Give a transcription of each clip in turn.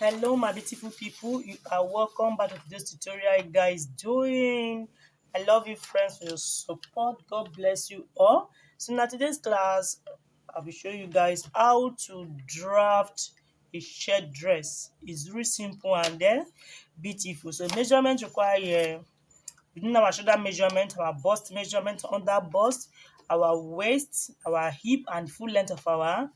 Hello my beautiful people, you are welcome back to today's tutorial. How you guys doing? I love you friends for your support. God bless you all. So now today's class I'll be showing you guys how to draft a shirt dress. It's really simple and then beautiful. So measurement required here within our shoulder measurement, our bust measurement, under bust, our waist, our hip and full length of our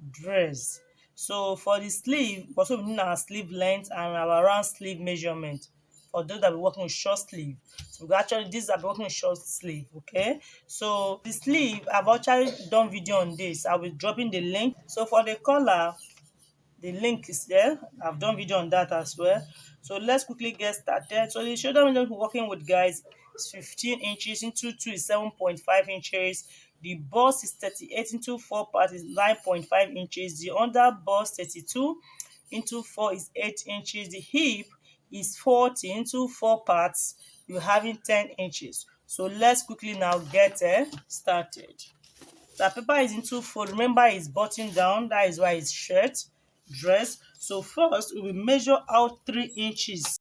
dress. So for the sleeve, also within our sleeve length and our round sleeve measurement. For those that be working with short sleeve, so we actually these are working with short sleeve. Okay, so the sleeve I've actually done video on this. I'll be dropping the link. So for the collar, the link is there. I've done video on that as well. So let's quickly get started. So the shoulder measurement we're working with, guys, is 15 inches into 2 is 7.5 inches. The bust is 38 into 4 parts is 9.5 inches. The under bust 32 into 4 is 8 inches. The hip is 40 into 4 parts. You're having 10 inches. So let's quickly now get started. The paper is in two fold. Remember, it's button down. That is why it's shirt, dress. So first, we will measure out 3 inches.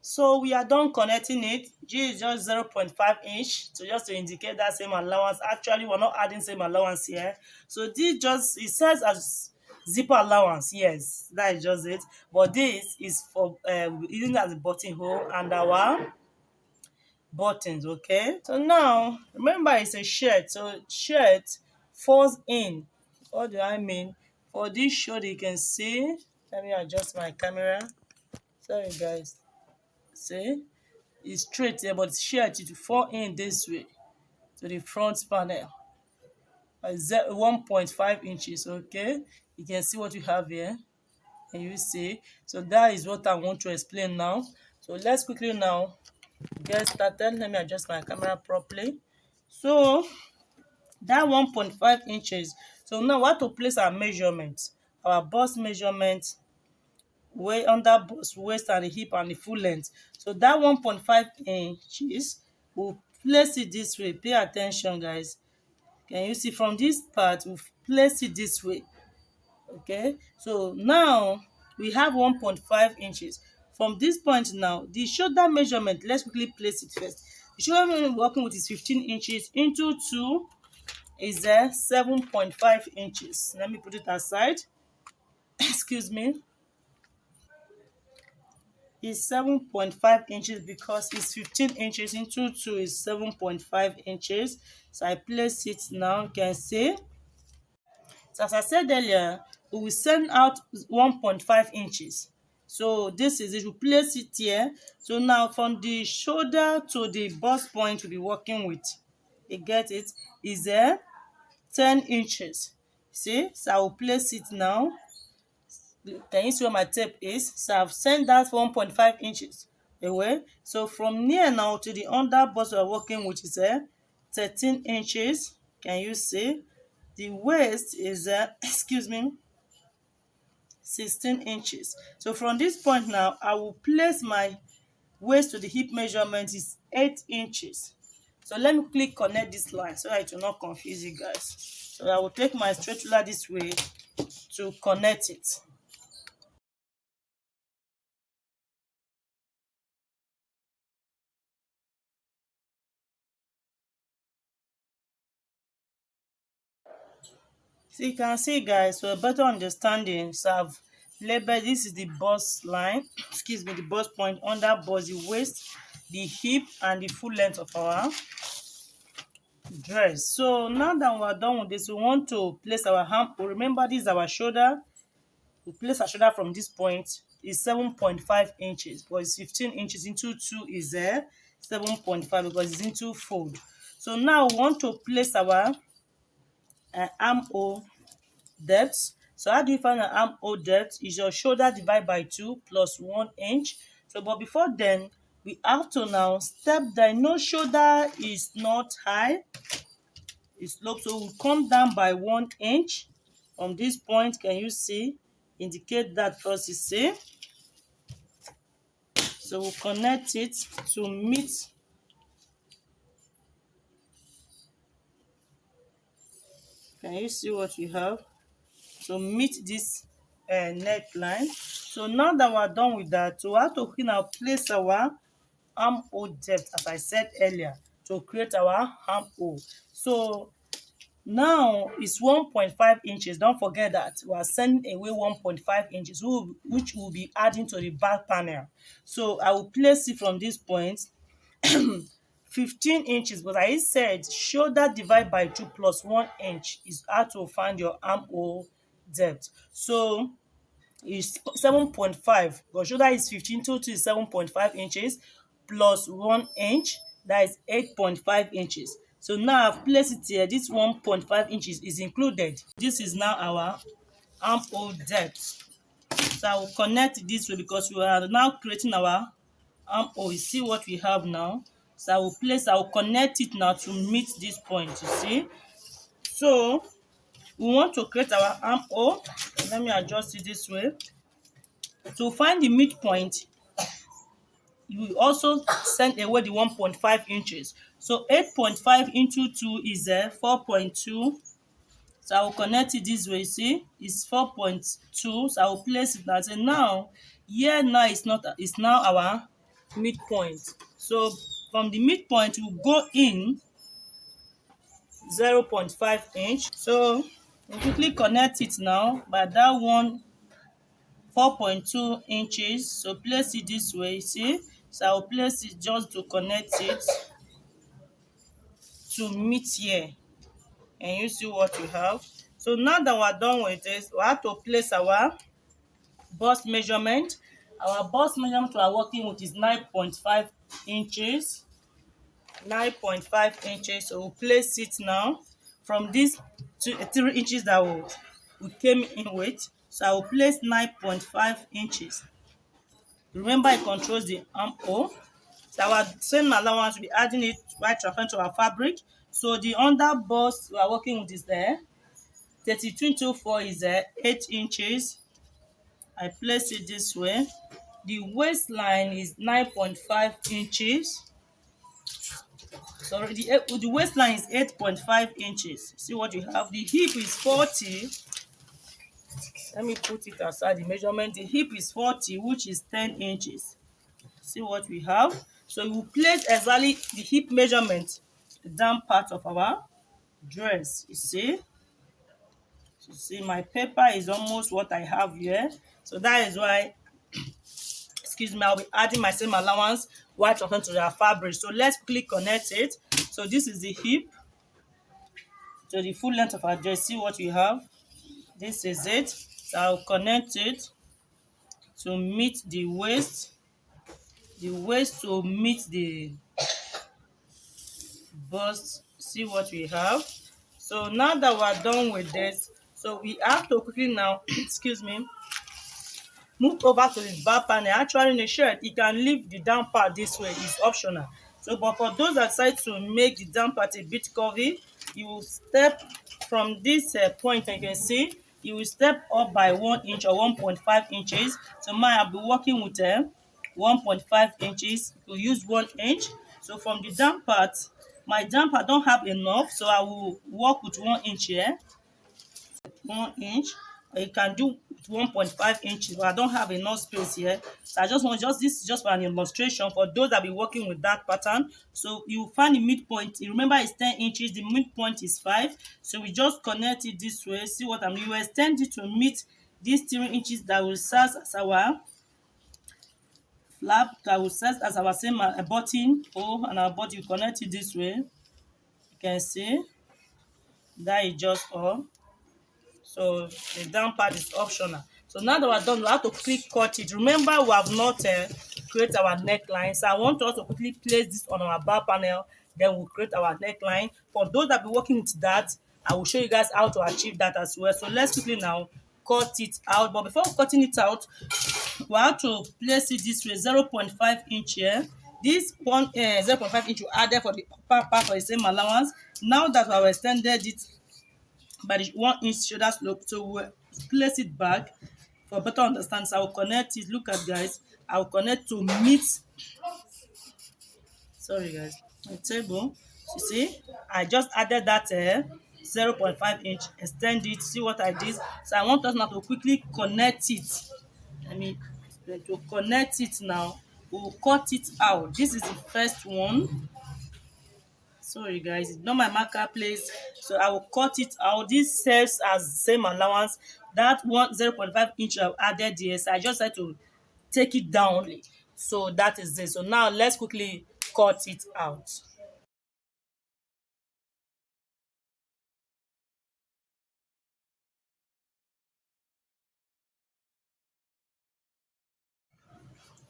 So we are done connecting it. G is just 0.5 inch, so just to indicate that same allowance. Actually, we're not adding same allowance here. So this just, it says as zipper allowance. Yes, that is just it. But this is for using as a buttonhole and our buttons. Okay, so now remember it's a shirt, so shirt falls in. What do I mean? For this shoulder, you can see, let me adjust my camera. Sorry guys, see, it's straight here, but shirt it will fall in this way to the front panel. 1.5 inches. Okay, you can see what you have here, and you see, so that is what I want to explain now. So let's quickly now get started. Let me adjust my camera properly. So that 1.5 inches. So now we have to place our measurement, our bust measurement, way under bust, waist and the hip and the full length. So that 1.5 inches, we'll place it this way. Pay attention guys. Can you see from this part, we'll place it this way. Okay, so now we have 1.5 inches. From this point now, the shoulder measurement, let's quickly place it first. The shoulder measurement we're working with is 15 inches into 2 is 7.5 inches. Let me put it aside. Excuse me. Is 7.5 inches because it's 15 inches into 2 is 7.5 inches. So I place it now. You can see. So as I said earlier, we will send out 1.5 inches. So this is it. We place it here. So now from the shoulder to the bust point we'll be working with, you get it, is 10 inches. See, so I will place it now. Can you see where my tape is? So I've sent that 1.5 inches away. So from near now to the under bust we're working with is 13 inches. Can you see? The waist is excuse me, 16 inches. So from this point now, I will place my waist to the hip measurement is 8 inches. So let me quickly connect this line so that it will not confuse you guys. So I will take my straight ruler this way to connect it. So you can see guys, for a better understanding, so I've labeled this is the bust line, excuse me, the bust point, under bust, the waist, the hip and the full length of our dress. So now that we're done with this, we want to place our arm. Remember, this is our shoulder. We place our shoulder from this point is 7.5 inches, but it's 15 inches into 2 is 7.5 because it's into fold. So now we want to place our armhole depth. So how do you find an armhole depth? Is your shoulder divided by 2 plus 1 inch. So but before then, we have to now step down. No, shoulder is not high. It slopes, so we'll come down by 1 inch from this point. Can you see? Indicate that first, you see. So we'll connect it to meet. Can you see what we have? To meet this neckline. So now that we're done with that, so we have to now place our armhole depth, as I said earlier, to create our armhole. So now it's 1.5 inches. Don't forget that we are sending away 1.5 inches, which will be adding to the back panel. So I will place it from this point 15 inches, but I said shoulder divide by 2 plus 1 inch is how to find your armhole depth. So it's 7.5, but shoulder is 15, total is 7.5 inches plus 1 inch, that is 8.5 inches. So now I've placed it here. This 1.5 inches is included. This is now our armhole depth. So I will connect this way because we are now creating our armhole. You see what we have now. So I will connect it now to meet this point, you see. So we want to create our armhole. Let me adjust it this way. To find the midpoint, you will also send away the 1.5 inches. So 8.5 into 2 is 4.2. So I will connect it this way, see, it's 4.2. So I will place it now. So now, here now it's now our midpoint. So from the midpoint, we will go in 0.5 inch. So we'll quickly connect it now by that one 4.2 inches. So place it this way, see. So I will place it just to connect it to meet here, and you see what we have. So now that we're done with this, we have to place our bust measurement. Our bust measurement we are working with is 9.5 inches. 9.5 inches. So we'll place it now from this 3 inches that we came in with. So I will place 9.5 inches. Remember, it controls the armhole. So our same allowance, we'll be adding it right transferring to our fabric. So the under bust we are working with is there. 32 into 4 is 8 inches. I place it this way. The waistline is 9.5 inches. Sorry, the waistline is 8.5 inches. See what you have. The hip is 40. Let me put it aside the measurement. The hip is 40, which is 10 inches. See what we have. So we will place exactly the hip measurement down part of our dress. You see? So see, my paper is almost what I have here. So that is why, excuse me, I'll be adding my same allowance while talking to the fabric. So let's quickly connect it. So this is the hip. So the full length of our dress. See what we have. This is it. So I'll connect it to meet the waist. The waist to meet the bust. See what we have. So now that we're done with this, so we have to quickly now, excuse me, move over to the back panel. Actually, in a shirt, you can leave the down part this way, it's optional. So, but for those that decide to make the down part a bit curvy, you will step from this point, you can see, you will step up by 1 inch or 1.5 inches. So, mine I'll be working with 1.5 inches. You use 1 inch. So, from the down part, my down part don't have enough, so I will work with 1 inch here. 1 inch, or you can do 1.5 inches, but I don't have enough space here. So I just want this is just for an illustration for those that be working with that pattern. So you find the midpoint. You remember it's 10 inches, the midpoint is 5. So we just connect it this way. See what I'm doing? You extend it to meet these 3 inches that will serve as our flap, that will serve as our same button hole, and our body. You connect it this way. You can see that is just all. So the down part is optional. So now that we're done, we have to quickly cut it. Remember, we have not created our neckline. So I want us to quickly place this on our back panel. Then we'll create our neckline. For those that be working with that, I will show you guys how to achieve that as well. So let's quickly now cut it out. But before cutting it out, we have to place it this way, 0.5 inch here. This one 0.5 inch we added for the upper part for the same allowance. Now that we have extended it by the 1 inch shoulder slope, so we'll place it back for better understanding. So I will connect it. Look at guys, I will connect to meet, sorry guys, my table. You see, I just added that 0.5 inch, extend it. See what I did? So I want us now to quickly connect it. Let me to connect it now. We'll cut it out. This is the first one. Sorry guys, it's not my marker place, so I will cut it out. This serves as same allowance. That one 0.5 inch I've added here, so I just had to take it down. So that is it. So now let's quickly cut it out.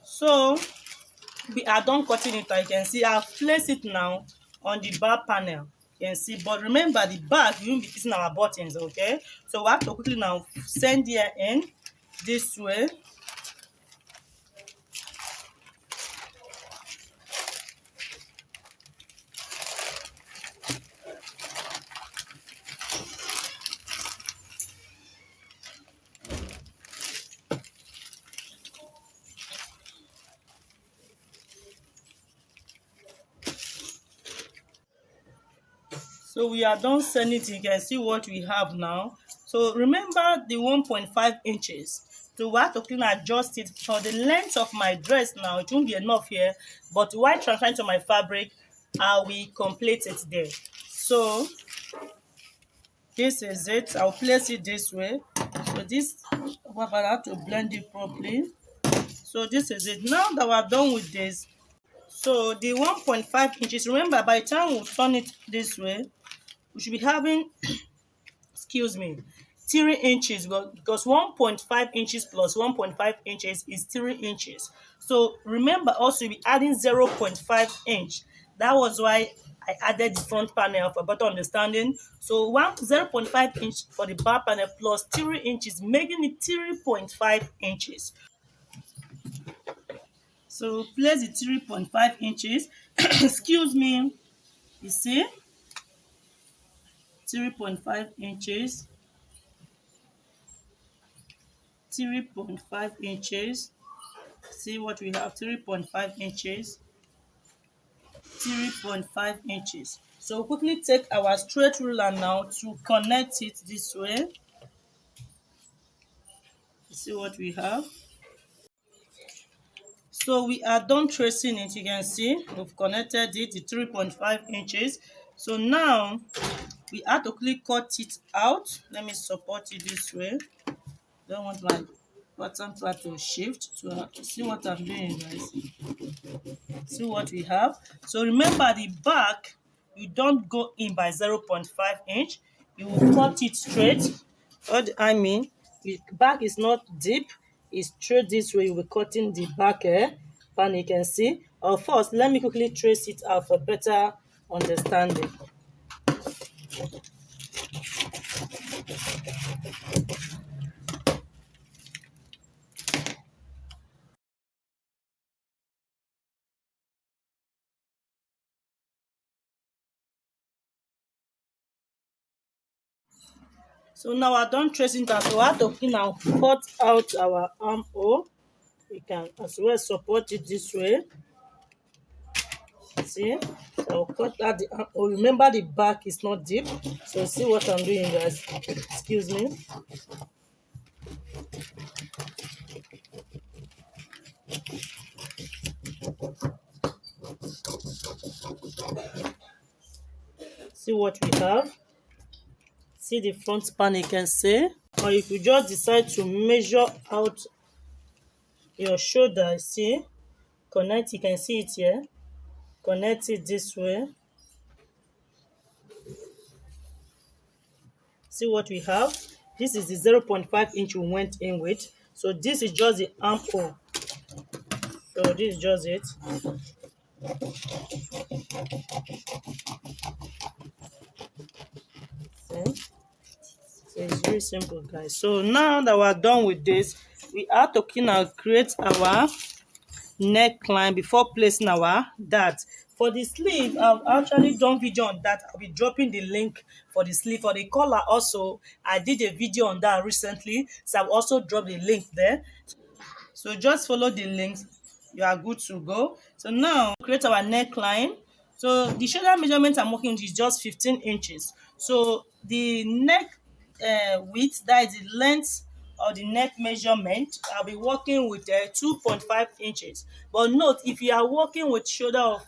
So we are done cutting it out. You can see I've placed it now on the bar panel. You can see, but remember the back we won't be fixing our buttons, okay? So we have to quickly now send here in this way. So we are done sending it. You can see what we have now. So remember the 1.5 inches. So we have to clean adjust it for the length of my dress now. It won't be enough here, but while transferring to my fabric, I will complete it there. So this is it. I'll place it this way. So this, well, I have to blend it properly. So this is it. Now that we're done with this, so the 1.5 inches, remember by the time we turn it this way, we should be having, excuse me, 3 inches, because 1.5 inches plus 1.5 inches is 3 inches. So remember also you'll be adding 0.5 inch. That was why I added the front panel for better understanding. So 0.5 inch for the back panel plus 3 inches, making it 3.5 inches. So place the 3.5 inches. Excuse me. You see, 3.5 inches, 3.5 inches. See what we have, 3.5 inches, 3.5 inches. So quickly take our straight ruler now to connect it this way. See what we have. So we are done tracing it. You can see we've connected it to 3.5 inches. So now we have to quickly cut it out. Let me support it this way. Don't want my bottom part to shift. To see what I'm doing, guys. See what we have. So remember the back, you don't go in by 0.5 inch. You will cut it straight. What I mean, the back is not deep, it's straight this way. You will cutting the back pan, you can see. First, let me quickly trace it out for better understanding. So now we're done tracing that. So we have to now cut out our armhole. We can as well support it this way. See, so I'll cut out the armhole. Remember the back is not deep. So see what I'm doing, guys. Excuse me. See what we have. See the front pan, you can see. Or if you just decide to measure out your shoulder, see, connect, you can see it here. Connect it this way. See what we have. This is the 0.5 inch we went in with. So this is just the armhole. So this is just it. See? So it's very simple, guys. So now that we're done with this, we are to now create our neckline before placing our dart. For the sleeve, I've actually done video on that. I'll be dropping the link for the sleeve. For the collar also, I did a video on that recently, so I've also dropped the link there. So just follow the links, you are good to go. So now create our neckline. So the shoulder measurement I'm working with is just 15 inches. So the neck width, that is the length of the neck measurement, I'll be working with 2.5 inches. But note, if you are working with shoulder of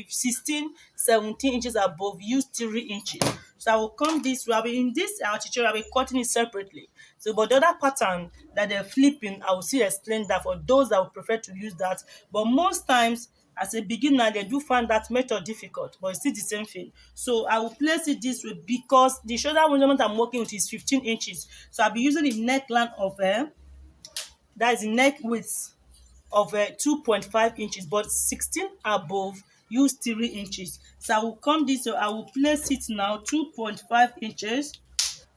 16, 17 inches above, use 3 inches. So I will come this way. I'll be in this our tutorial, I'll be cutting it separately. So but the other pattern that they're flipping, I will still explain that for those that would prefer to use that. But most times as a beginner, they do find that method difficult, but it's still the same thing. So I will place it this way because the shoulder measurement I'm working with is 15 inches. So I'll be using the neckline of that is the neck width of 2.5 inches, but 16 above, use 3 inches. So I will come this way, I will place it now 2.5 inches.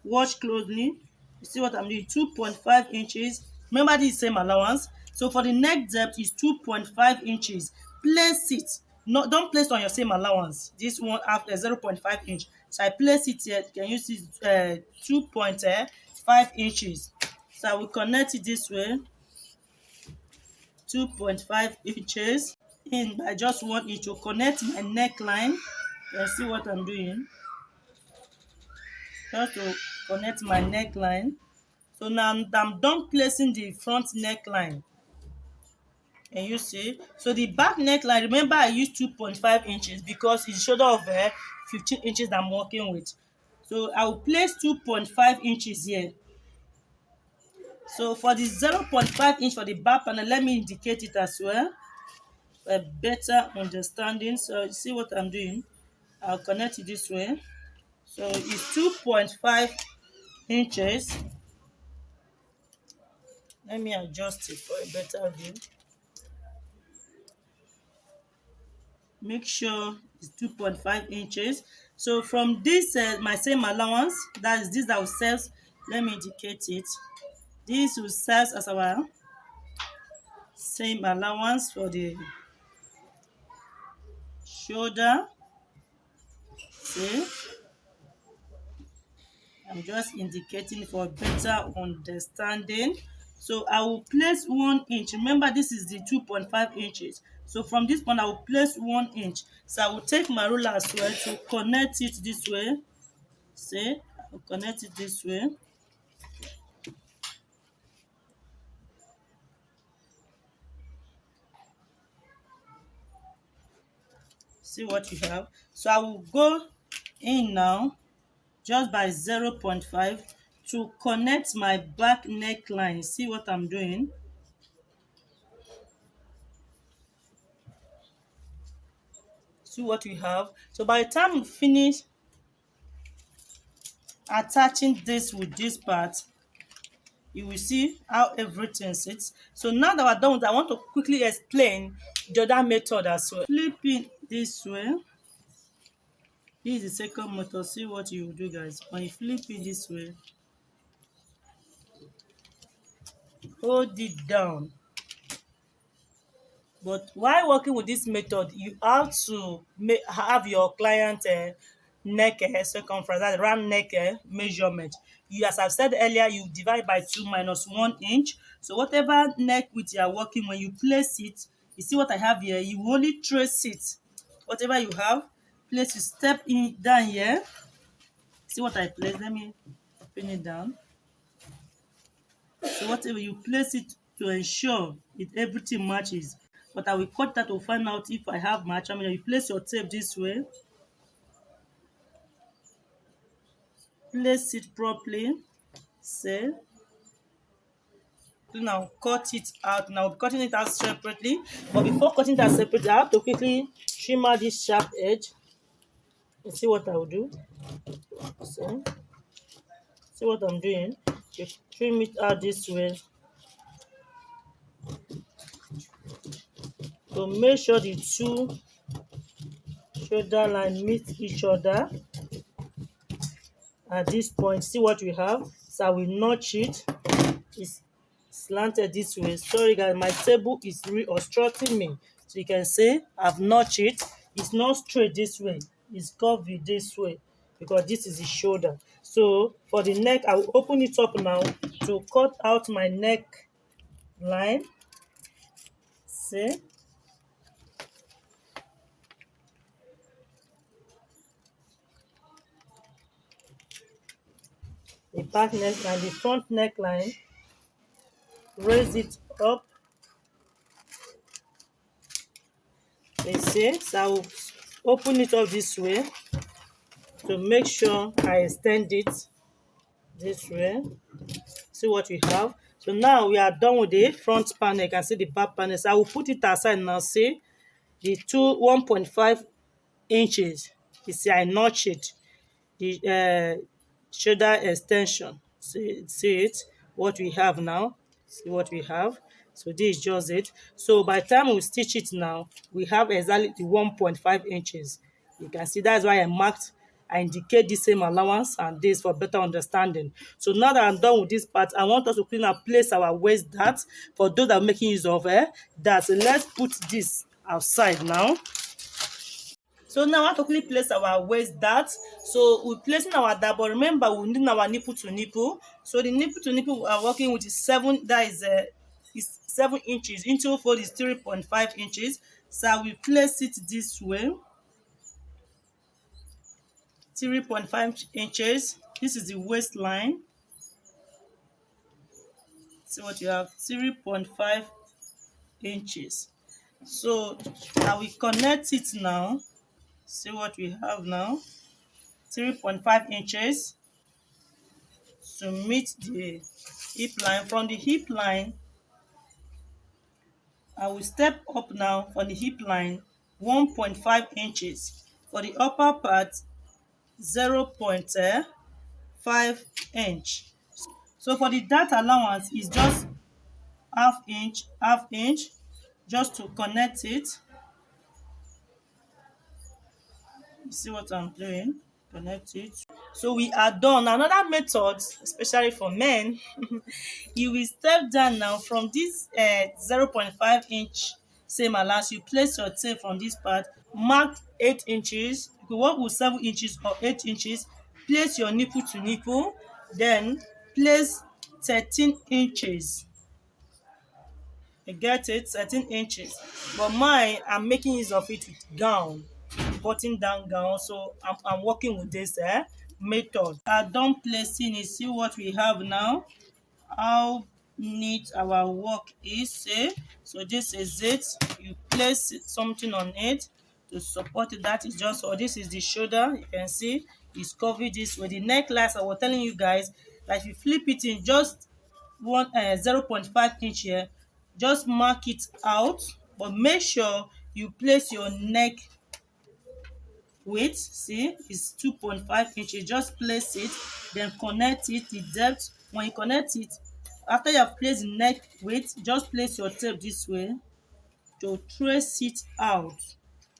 Watch closely. You see what I'm doing? 2.5 inches. Remember, this is same allowance. So for the neck depth is 2.5 inches. Place it. No, don't place on your same allowance. This one after 0.5 inch. So I place it here. You can use this 2.5 inches. So I will connect it this way. 2.5 inches in by just 1 inch to connect my neckline. You can see what I'm doing. Just to connect my neckline. So now I'm done placing the front neckline. And you see, so the back neckline, remember I used 2.5 inches because it's shoulder of 15 inches I'm working with. So I will place 2.5 inches here. So for the 0.5 inch for the back panel, let me indicate it as well for a better understanding. So you see what I'm doing? I'll connect it this way. So it's 2.5 inches. Let me adjust it for a better view. Make sure it's 2.5 inches. So from this my same allowance, that is this that will serve, let me indicate it. This will serve as our same allowance for the shoulder. See, I'm just indicating for better understanding. So I will place 1 inch. Remember, this is the 2.5 inches. So from this point, I will place 1 inch. So I will take my ruler as well to connect it this way. See, I'll connect it this way. See what you have. So I will go in now just by 0.5 to connect my back neckline. See what I'm doing? See what we have. So by the time we finish attaching this with this part, you will see how everything sits. So now that we're done with that, I want to quickly explain the other method as well. Flipping this way. This is the second method. See what you do, guys. When you flip it this way, hold it down. But while working with this method, you have to have your client neck circumference, that's round neck measurement. You, as I've said earlier, you divide by 2 minus 1 inch. So whatever neck width you are working, when you place it, you see what I have here, you only trace it. Whatever you have, place, you step in down here. See what I place? Let me pin it down. So whatever you place it to ensure it everything matches. But I will cut that to find out if I have match. I mean, you place your tape this way. Place it properly. Say. Now cut it out. Now cutting it out separately. But before cutting that separately, I have to quickly trim out this sharp edge. You see what I will do? See what I'm doing? You trim it out this way. So make sure the two shoulder line meet each other at this point. See what we have. So I will notch it. It's slanted this way. Sorry guys, my table is really obstructing me. So you can see I've notched it. It's not straight this way, it's curvy this way because this is the shoulder. So for the neck, I will open it up now to cut out my neck line. See, the back neck and the front neckline, raise it up. You see, so I will open it up this way to make sure I extend it this way. See what we have. So now we are done with the front panel. You can see the back panel. So I will put it aside now. See the 1.5 inches. You see, I notch it. The shoulder extension. See it. What we have now. See what we have. So this is just it. So by the time we stitch it now, we have exactly the 1.5 inches. You can see that's why I indicate the same allowance and this for better understanding. So now that I'm done with this part, I want us to clean and place our waist dart for those that are making use of that. So let's put this outside now. So now I want to quickly place our waist dart. So we're placing our dart, but remember we need our nipple to nipple. So the nipple to nipple we are working with is 7. That is 7 inches. Into fold is 3.5 inches. So I will place it this way. 3.5 inches. This is the waistline. See what you have, 3.5 inches. So I will connect it now. See what we have now, 3.5 inches to meet the hip line. From the hip line, I will step up now from the hip line 1.5 inches. For the upper part, 0.5 inch. So for the dart allowance is just half inch, just to connect it. You see what I'm doing? Connect it. So we are done. Another method, especially for men, you will step down now from this 0.5 inch same allowance. You place your tape from this part, mark 8 inches. You could work with 7 inches or 8 inches. Place your nipple to nipple, then place 13 inches. You get it? 13 inches. But mine, I'm making use of it with gown, button down gown. So I'm working with this method. I'm done placing it. See what we have now. How neat our work is. So this is it. You place something on it to support it. That is just, or this is the shoulder. You can see it's covered this with the necklace. I was telling you guys that if you flip it in just 0.5 inch here, just mark it out, but make sure you place your neck width. See, it's 2.5 inches. Just place it, then connect it, the depth. When you connect it, after you have placed the neck width, just place your tape this way to trace it out.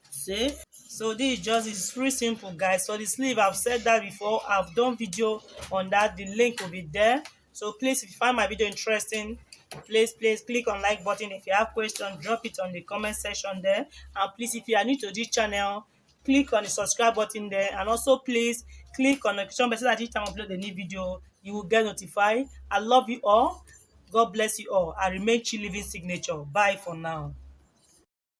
See, so this is just, it's pretty simple guys. So the sleeve, I've said that before, I've done video on that, the link will be there. So please, if you find my video interesting, please click on like button. If you have questions, drop it on the comment section there. And please, if you are new to this channel, click on the subscribe button there, and also please click on the notification bell so that each time I upload a new video you will get notified. I love you all. God bless you all. I remain Chi Living Signature. Bye for now.